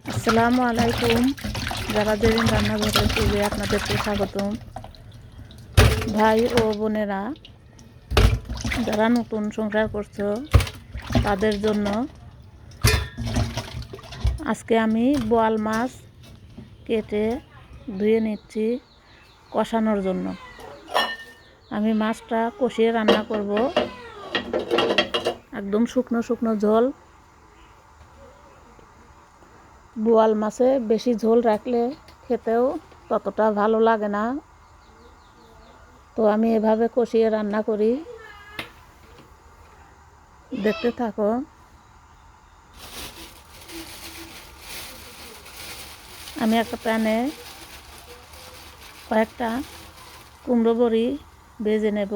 আসসালামু আলাইকুম। যারা যেদিন রান্নাঘরে পূজে আপনাদেরকে স্বাগতম। ভাই ও বোনেরা, যারা নতুন সংসার করছো তাদের জন্য আজকে আমি বোয়াল মাছ কেটে ধুয়ে নিচ্ছি কষানোর জন্য। আমি মাছটা কষিয়ে রান্না করব, একদম শুকনো শুকনো ঝোল। বোয়াল মাছে বেশি ঝোল রাখলে খেতেও ততটা ভালো লাগে না, তো আমি এভাবে কষিয়ে রান্না করি। দেখতে থাকো। আমি একটা প্যানে কয়েকটা কুমড়ো বড়ি ভেজে নেব।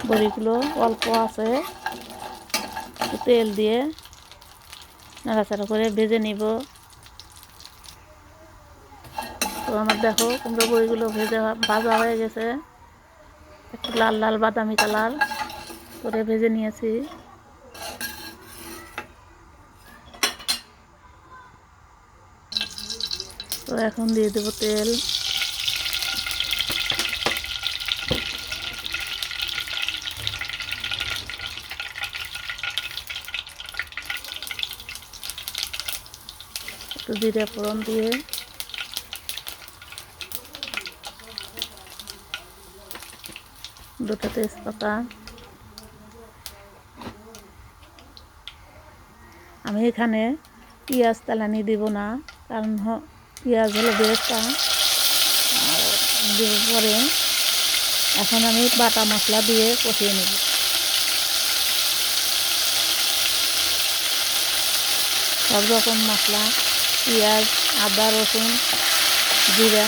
বড়িগুলো অল্প আছে, তেল দিয়ে নাড়াচাড়া করে ভেজে নিব। তো আমার দেখো কুমড়ো বড়িগুলো ভাজা হয়ে গেছে, একটু লাল লাল বাদামি কালার করে ভেজে নিয়েছি। তো এখন দিয়ে দেব তেল। একটু জিরে ফোড়ন দিয়ে দুটো তেজপাতা। আমি এখানে পেঁয়াজ তেলানি দিব না, কারণ পেঁয়াজ হলো বেরেস্তা দেব পরে। এখন আমি বাটা মশলা দিয়ে কষিয়ে নেব। সব রকম মশলা, পেঁয়াজ, আদা, রসুন, জিরা,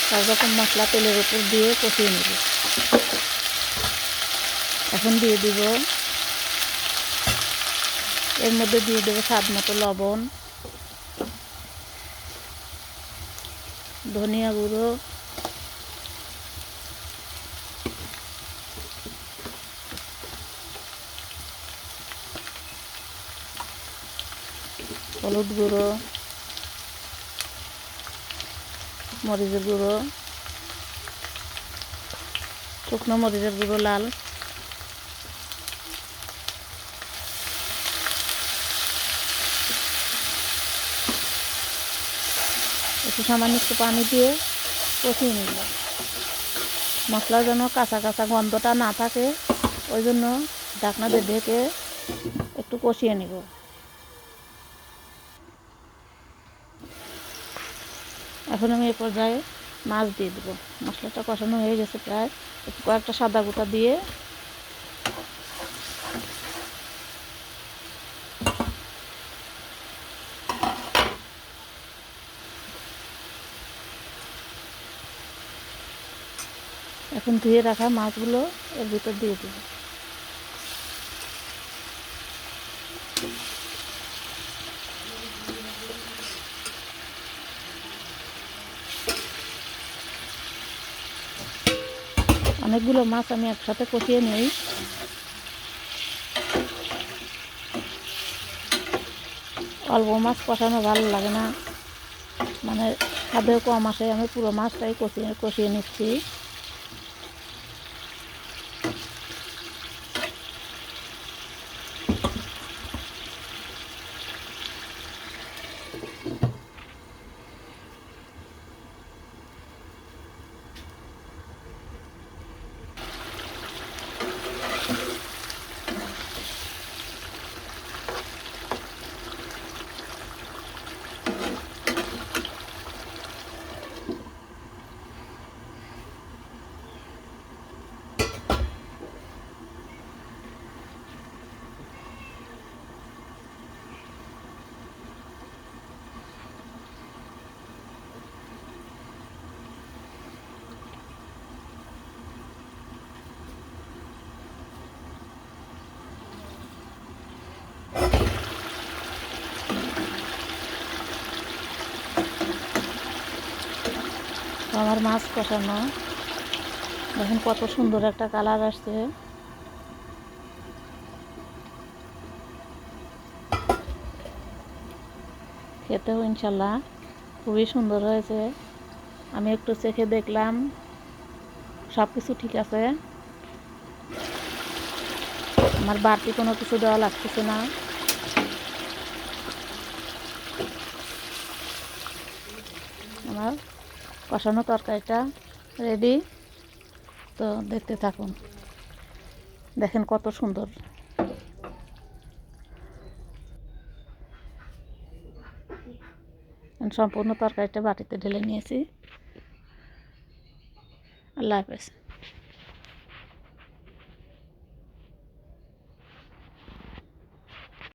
সব রকম মশলা তেলের উপর দিয়ে কষিয়ে নেব। এখন দিয়ে দিব, এর মধ্যে দিয়ে দেবো স্বাদ মতো লবণ, ধনিয়া গুঁড়ো, হলুদ গুঁড়ো, মরিচের গুঁড়ো, শুকনো মরিচের গুঁড়ো লাল, একটু সামান্য একটু পানি দিয়ে কষিয়ে নিব। মশলা যেন কাঁচা কাঁচা গন্ধটা না থাকে, ওই জন্য ঢাকনা দিয়ে ঢেকে একটু কষিয়ে নিব। এখন আমি এ পর্যায়ে মাছ দিয়ে দেবো। মশলাটা কষানো হয়ে গেছে প্রায়, একটু কয়েকটা সাদা গোটা দিয়ে এখন ধুয়ে রাখা মাছগুলো এর ভিতর দিয়ে দেব। অনেকগুলো মাছ আমি একসাথে কষিয়ে নিই। অল্প মাছ কষানো ভালো লাগে না, মানে স্বাদেও কম আসে। আমি পুরো মাছটাই কষিয়ে কষিয়ে নিচ্ছি। আমার মাছ কষানো, দেখেন কত সুন্দর একটা কালার আসছে। খেতেও ইনশাল্লাহ খুবই সুন্দর হয়েছে। আমি একটু চেখে দেখলাম, সব কিছু ঠিক আছে। আমার বাড়তি কোনো কিছু দেওয়া লাগতেছে না। আমার কষানো তরকারিটা রেডি। তো দেখতে থাকুন, দেখেন কত সুন্দর। সম্পূর্ণ তরকারিটা বাটিতে ঢেলে নিয়েছি। আল্লাহ হাফেজ।